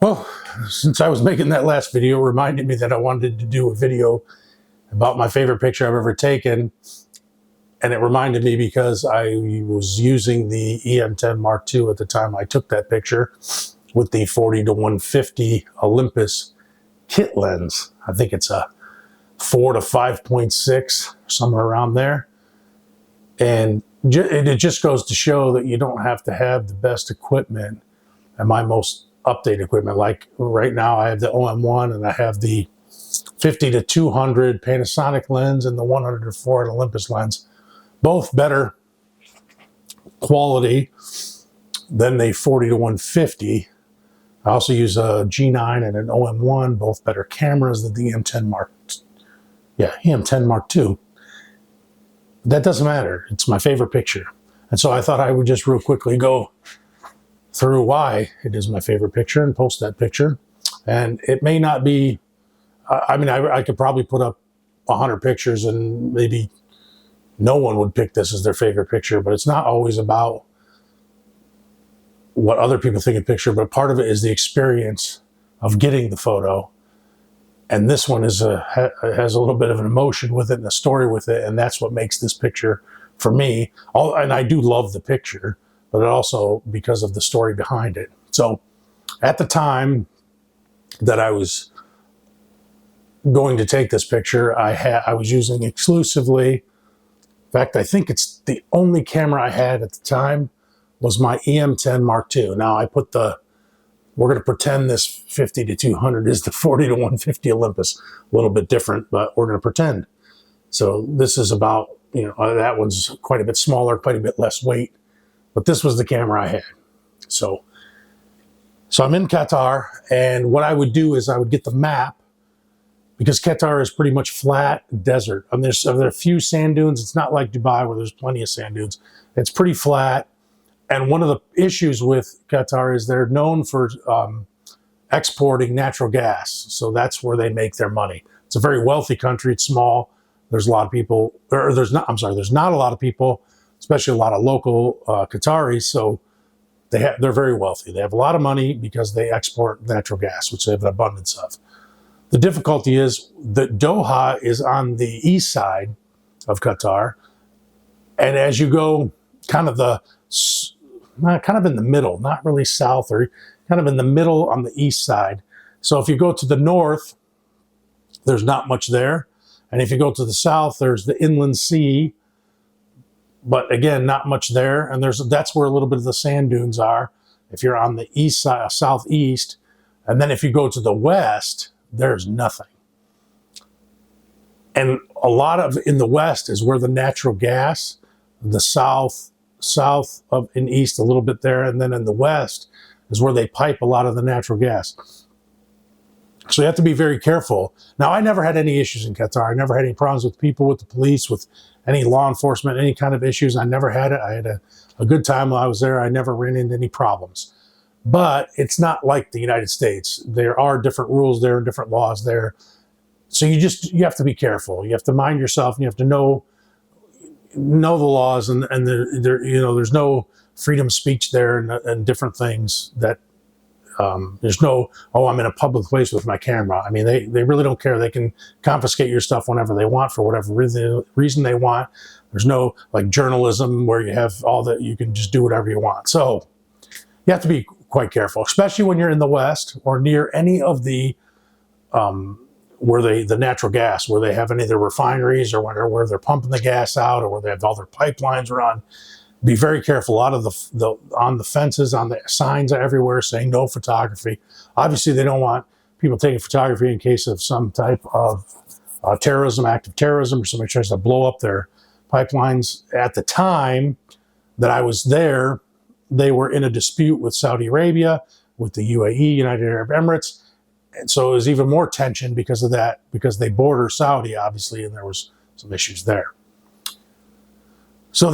Well, since I was making that last video, it reminded me that I wanted to do a video about my favorite picture I've ever taken. And it reminded me because I was using the EM10 Mark II at the time I took that picture with the 40-150 Olympus kit lens. I think it's a 4 to 5.6, somewhere around there. And it just goes to show that you don't have to have the best equipment and my most updated equipment. Like right now I have the OM1 and I have the 50-200 Panasonic lens and the 100-4 Olympus lens. Both better quality than the 40-150. I also use a G9 and an OM1, both better cameras than the EM10 Mark. Yeah, EM10 Mark II. That doesn't matter. It's my favorite picture. And so I thought I would just real quickly go through why it is my favorite picture and post that picture. And it may not be, I could probably put up 100 pictures and maybe no one would pick this as their favorite picture, but it's not always about what other people think of picture, but part of it is the experience of getting the photo. And this one has a little bit of an emotion with it and a story with it, and that's what makes this picture for me. And I do love the picture, but also because of the story behind it. So at the time that I was going to take this picture, I was using exclusively, in fact, I think it's the only camera I had at the time was my EM10 Mark II. Now we're going to pretend this 50-200 is the 40-150 Olympus. A little bit different, but we're going to pretend. So this is about, that one's quite a bit smaller, quite a bit less weight. But this was the camera I had. So I'm in Qatar, and what I would do is I would get the map, because Qatar is pretty much flat desert. And there are a few sand dunes. It's not like Dubai where there's plenty of sand dunes. It's pretty flat. And one of the issues with Qatar is they're known for exporting natural gas. So that's where they make their money. It's a very wealthy country. It's small. There's a lot of people, there's not a lot of people, especially a lot of local Qataris. So they're very wealthy. They have a lot of money because they export natural gas, which they have an abundance of. The difficulty is that Doha is on the east side of Qatar. And as you go kind of in the middle, not really south, or kind of in the middle on the east side. So if you go to the north, there's not much there. And if you go to the south, there's the inland sea, but again, not much there. And that's where a little bit of the sand dunes are if you're on the east side, southeast. And then if you go to the west, there's nothing. And a lot of in the west is where the natural gas, the south of and east a little bit there, and then in the west is where they pipe a lot of the natural gas. So you have to be very careful. Now, I never had any issues in Qatar. I never had any problems with people, with the police, with any law enforcement, any kind of issues. I never had it. I had a good time while I was there. I never ran into any problems. But it's not like the United States. There are different rules there and different laws there. So you have to be careful. You have to mind yourself, and you have to know the laws, and there's no freedom of speech there, and different things that there's no, I'm in a public place with my camera. I mean, they really don't care. They can confiscate your stuff whenever they want for whatever reason they want. There's no like journalism where you have all that, you can just do whatever you want. So you have to be quite careful, especially when you're in the West or near any of the the natural gas, where they have any of their refineries, or where they're pumping the gas out, or where they have all their pipelines run. Be very careful. A lot of the on the fences, on the signs are everywhere saying no photography. Obviously, they don't want people taking photography in case of some type of terrorism, act of terrorism, or somebody tries to blow up their pipelines. At the time that I was there, they were in a dispute with Saudi Arabia, with the UAE, United Arab Emirates. And so it was even more tension because of that, because they border Saudi, obviously, and there was some issues there. So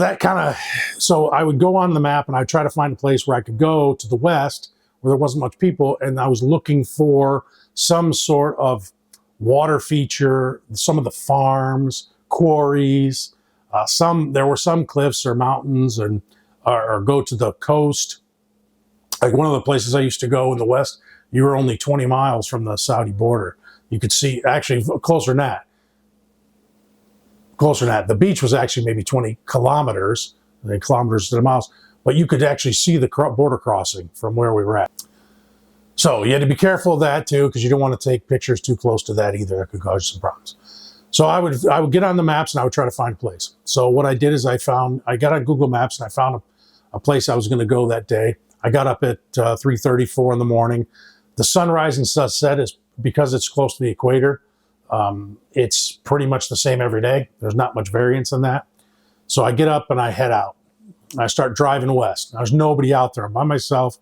so I would go on the map and I'd try to find a place where I could go to the west where there wasn't much people, and I was looking for some sort of water feature, some of the farms, quarries, there were some cliffs or mountains, or go to the coast. Like one of the places I used to go in the west you were only 20 miles from the Saudi border. You could see, actually closer than that. Closer than that. The beach was actually maybe 20 kilometers, kilometers to the miles, but you could actually see the border crossing from where we were at. So you had to be careful of that too, because you don't want to take pictures too close to that either. That could cause you some problems. So I would get on the maps and I would try to find a place. So what I did is I got on Google Maps and I found a place I was going to go that day. I got up at 3:34 in the morning. The sunrise and sunset is, because it's close to the equator, it's pretty much the same every day. There's not much variance in that. So I get up and I head out. I start driving west. There's nobody out there. I'm by myself.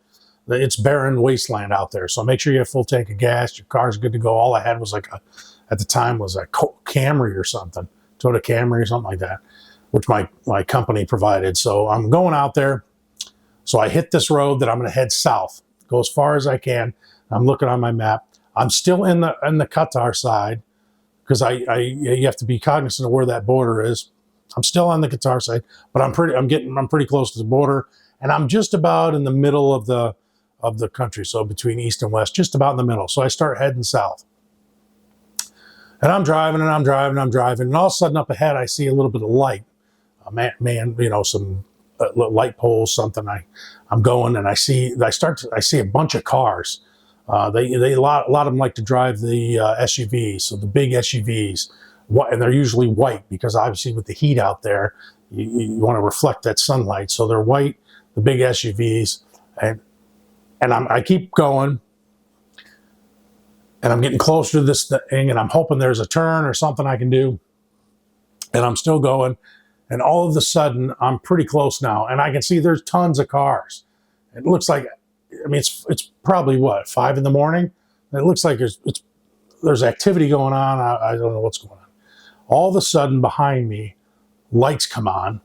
It's barren wasteland out there. So make sure you have full tank of gas. Your car's good to go. All I had was at the time was a Camry or something, Toyota Camry or something like that, which my company provided. So I'm going out there. So I hit this road that I'm going to head south, go as far as I can. I'm looking on my map. I'm still in the Qatar side, because you have to be cognizant of where that border is. I'm still on the Qatar side, but I'm pretty close to the border, and I'm just about in the middle of the country. So between east and west, just about in the middle. So I start heading south. And I'm driving and I'm driving and I'm driving. And all of a sudden up ahead, I see a little bit of light. Some light poles, something. I'm going and I see a bunch of cars. A lot of them like to drive the SUVs, so the big SUVs. And they're usually white, because obviously with the heat out there, you want to reflect that sunlight. So they're white, the big SUVs. And I keep going. And I'm getting closer to this thing, and I'm hoping there's a turn or something I can do. And I'm still going. And all of a sudden, I'm pretty close now. And I can see there's tons of cars. It looks like, it's probably, 5 in the morning? And it looks like there's activity going on. I don't know what's going on. All of a sudden, behind me, lights come on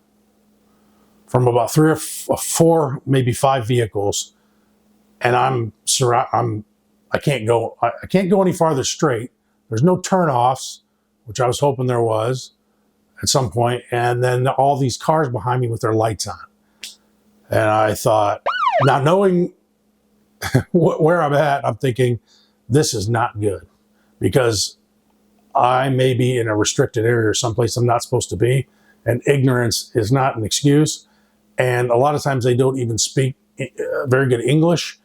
from about 3 or 4, maybe 5 vehicles. And I can't go any farther straight. There's no turnoffs, which I was hoping there was at some point. And then all these cars behind me with their lights on. And I thought, now knowing where I'm at, I'm thinking, this is not good, because I may be in a restricted area or someplace I'm not supposed to be. And ignorance is not an excuse. And a lot of times they don't even speak very good English.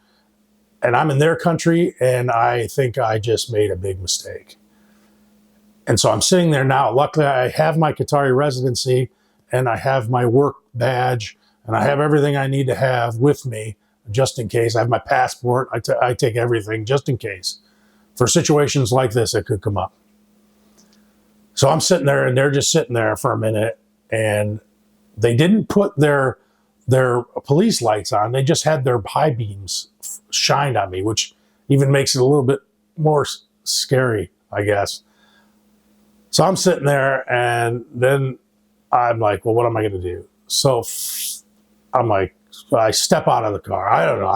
And I'm in their country, and I think I just made a big mistake. And so I'm sitting there now. Luckily, I have my Qatari residency, and I have my work badge, and I have everything I need to have with me, just in case. I have my passport. I take everything just in case, for situations like this that could come up. So I'm sitting there, and they're just sitting there for a minute, and they didn't put their police lights on. They just had their high beams shined on me, which even makes it a little bit more scary, I guess. So I'm sitting there, and then I'm like, well, what am I going to do? So I'm like, I step out of the car. I don't know.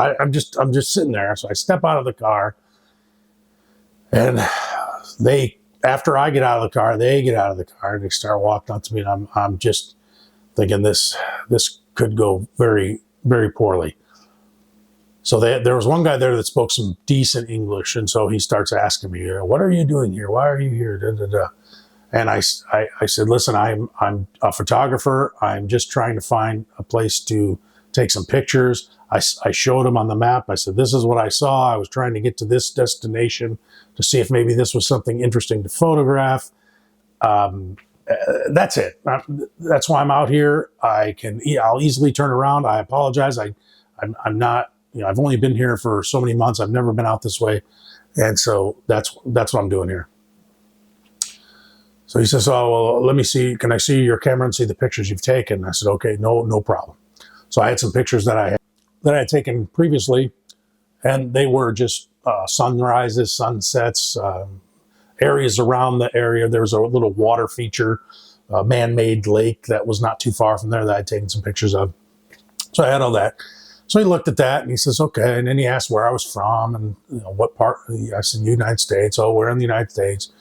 I'm just sitting there. So I step out of the car, and after I get out of the car, they get out of the car, and they start walking up to me, and I'm just thinking this could go very, very poorly. So there was one guy there that spoke some decent English, and so he starts asking me, "What are you doing here? Why are you here?" Da, da, da. And I said, "Listen, I'm a photographer. I'm just trying to find a place to take some pictures." I showed him on the map. I said, "This is what I saw. I was trying to get to this destination to see if maybe this was something interesting to photograph." That's it. That's why I'm out here. I'll easily turn around. I apologize. I'm not. I've only been here for so many months. I've never been out this way, and so that's what I'm doing here. So he says, "Oh, well, let me see. Can I see your camera and see the pictures you've taken?" I said, "Okay, no problem." So I had some pictures that I had taken previously, and they were just sunrises, sunsets, areas around the area. There was a little water feature, a man-made lake that was not too far from there that I'd taken some pictures of. So I had all that. So he looked at that and he says, "Okay." And then he asked where I was from and what part. I said, "United States." "Oh, we're in the United States."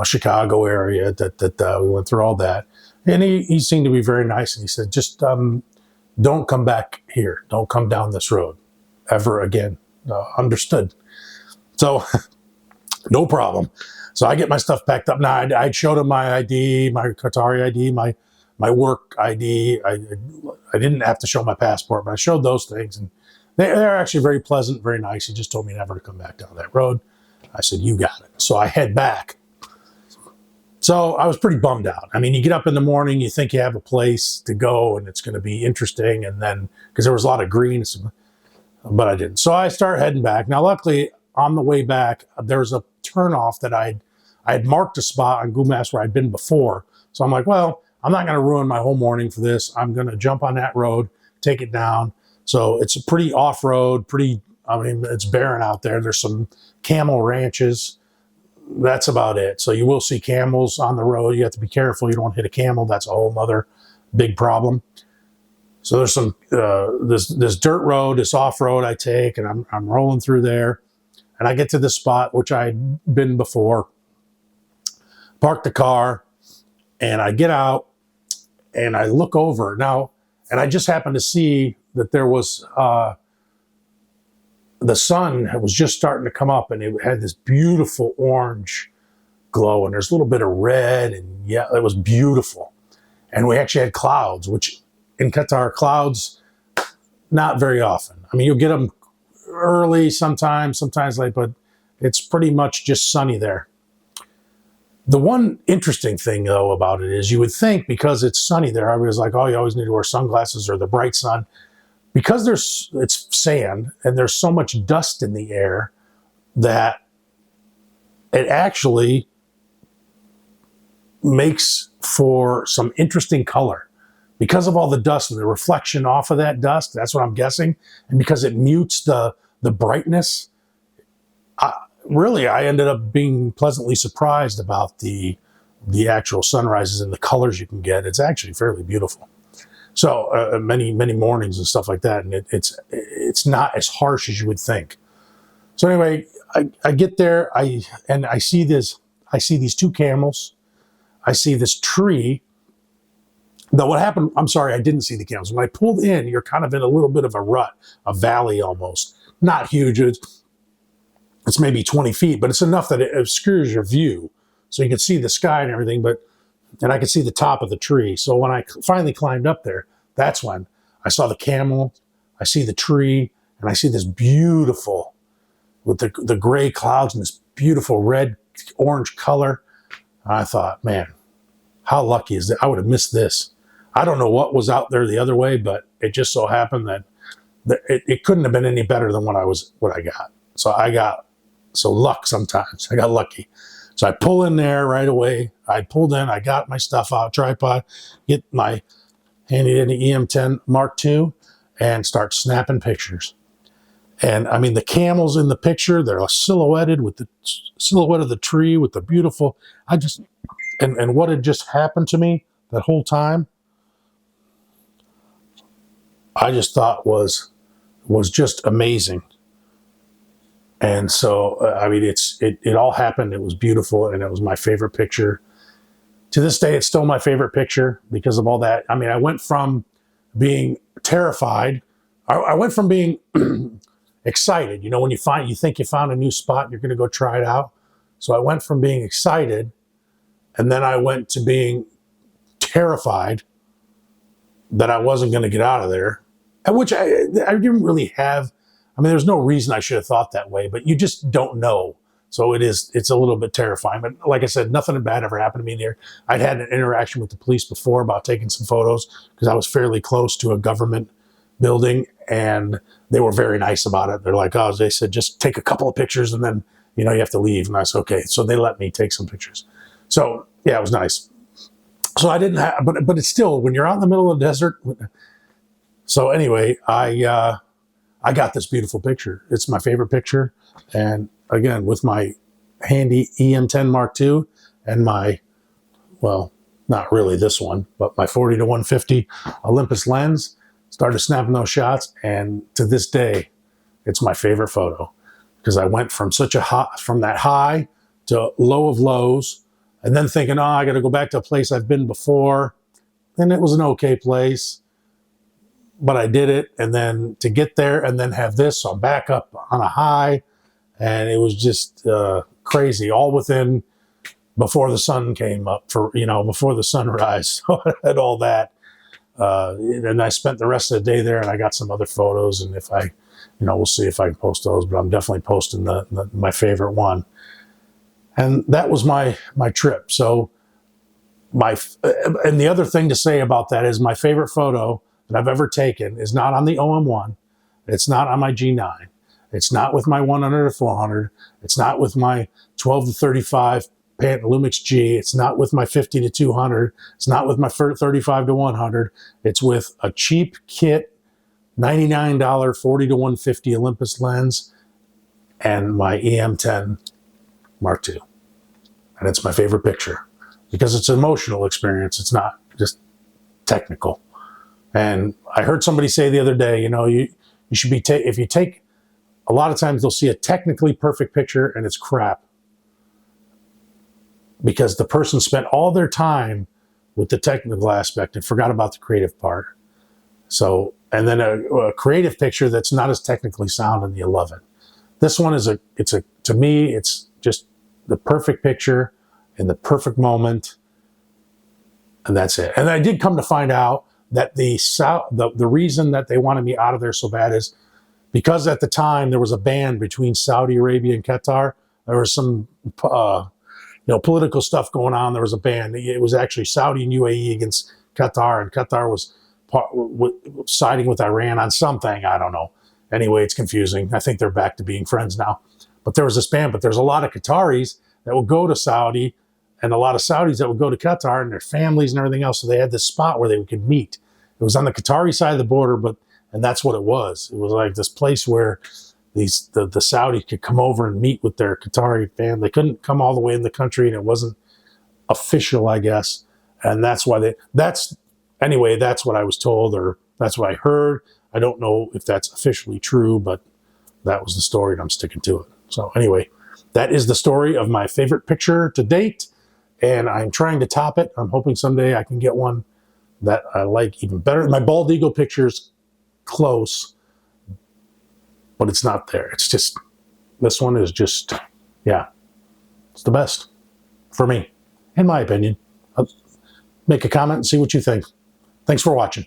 Chicago area. We went through all that. And he seemed to be very nice. And he said, "Just don't come back here. Don't come down this road ever again." Understood. So no problem. So I get my stuff packed up. Now I showed them my ID, my Qatari ID, my work ID. I didn't have to show my passport, but I showed those things, and they're actually very pleasant, very nice. He just told me never to come back down that road. I said, you got it. So I head back. So I was pretty bummed out. I mean, you get up in the morning, you think you have a place to go and it's going to be interesting, and then because there was a lot of green, but I didn't. So I start heading back. Now, luckily, on the way back, there was a turnoff that I had marked a spot on Google Maps where I'd been before. So I'm like, well, I'm not going to ruin my whole morning for this. I'm going to jump on that road, take it down. So it's a pretty off-road, I mean, it's barren out there. There's some camel ranches. That's about it. So you will see camels on the road. You have to be careful. You don't hit a camel. That's a whole other big problem. So there's some, this dirt road, this off-road I take, and I'm rolling through there. And I get to this spot, which I'd been before, park the car, and I get out, and I look over. Now, and I just happened to see that there was, the sun was just starting to come up, and it had this beautiful orange glow, and there's a little bit of red, and yeah, it was beautiful. And we actually had clouds, which in Qatar, clouds, not very often. I mean, you'll get them early sometimes late, but it's pretty much just sunny there. The one interesting thing, though, about it is you would think because it's sunny there, I was like, oh, you always need to wear sunglasses or the bright sun. Because it's sand and there's so much dust in the air that it actually makes for some interesting color. Because of all the dust and the reflection off of that dust, that's what I'm guessing, and because it mutes the brightness, I ended up being pleasantly surprised about the actual sunrises and the colors you can get. It's actually fairly beautiful. So many mornings and stuff like that, and it's not as harsh as you would think. So anyway, I get there, I see these two camels, I see this tree. Now what happened? I'm sorry, I didn't see the camels. When I pulled in, you're kind of in a little bit of a rut, a valley almost. Not huge. It's maybe 20 feet, but it's enough that it obscures your view, so you can see the sky and everything. And I could see the top of the tree. So when I finally climbed up there, that's when I saw the camel, I see the tree, and I see this beautiful, with the gray clouds and this beautiful red, orange color. I thought, man, how lucky is that? I would have missed this. I don't know what was out there the other way, but it just so happened that it couldn't have been any better than what I got. So luck sometimes. I got lucky. So I pull in there right away. I pulled in, I got my stuff out, tripod, get my handy dandy EM10 Mark II, and start snapping pictures. And I mean, the camels in the picture, they're silhouetted with the silhouette of the tree with the beautiful, and what had just happened to me that whole time, I just thought was just amazing. And so, I mean, it all happened. It was beautiful, and it was my favorite picture. To this day, it's still my favorite picture because of all that. I mean, I went from being terrified. I went from being excited. You know, when you think you found a new spot and you're going to go try it out. So I went from being excited, and then I went to being terrified that I wasn't going to get out of there, which I didn't really have. I mean, there's no reason I should have thought that way, but you just don't know. So it's a little bit terrifying. But like I said, nothing bad ever happened to me there. I'd had an interaction with the police before about taking some photos because I was fairly close to a government building, and they were very nice about it. They're like, oh, they said, just take a couple of pictures and then, you have to leave. And I said, okay. So they let me take some pictures. So yeah, it was nice. So I didn't have, but it's still, when you're out in the middle of the desert. So anyway, I got this beautiful picture. It's my favorite picture. And again, with my handy EM10 Mark II and my, well, not really this one, but my 40 to 150 Olympus lens, started snapping those shots. And to this day, it's my favorite photo because I went from from that high to low of lows, and then thinking, oh, I got to go back to a place I've been before. And it was an okay place, but I did it. And then to get there and then have this, so I'm back up on a high. and it was just crazy, all within before the sun came up, for before the sunrise. So I had all that, and I spent the rest of the day there, and I got some other photos, and if I we'll see if I can post those, but I'm definitely posting my favorite one. And that was my trip. So and the other thing to say about that is my favorite photo that I've ever taken is not on the OM1. It's not on my G9. It's not with my 100 to 400. It's not with my 12 to 35 Pant Lumix G. It's not with my 50 to 200. It's not with my 35 to 100. It's with a cheap kit, $99 40 to 150 Olympus lens, and my EM10 Mark II. And it's my favorite picture because it's an emotional experience. It's not just technical. And I heard somebody say the other day, you should be, if you take, a lot of times they'll see a technically perfect picture and it's crap because the person spent all their time with the technical aspect and forgot about the creative part. So, and then a creative picture that's not as technically sound, and you love it. This one is to me, it's just the perfect picture in the perfect moment, and that's it. And I did come to find out that the reason that they wanted me out of there so bad is because at the time there was a ban between Saudi Arabia and Qatar. There was some political stuff going on. There was a ban. It was actually Saudi and UAE against Qatar, and Qatar was siding with Iran on something. I don't know. Anyway, it's confusing. I think they're back to being friends now. But there was this ban. But there's a lot of Qataris that would go to Saudi, and a lot of Saudis that would go to Qatar, and their families and everything else. So they had this spot where they could meet. It was on the Qatari side of the border, and that's what it was. It was like this place where the Saudis could come over and meet with their Qatari family. They couldn't come all the way in the country, and it wasn't official, I guess. And that's why that's what I was told, or that's what I heard. I don't know if that's officially true, but that was the story, and I'm sticking to it. So anyway, that is the story of my favorite picture to date, and I'm trying to top it. I'm hoping someday I can get one that I like even better. My bald eagle picture's close, but it's not there. It's just, this one is just, yeah, it's the best for me, in my opinion. Make a comment and see what you think. Thanks for watching.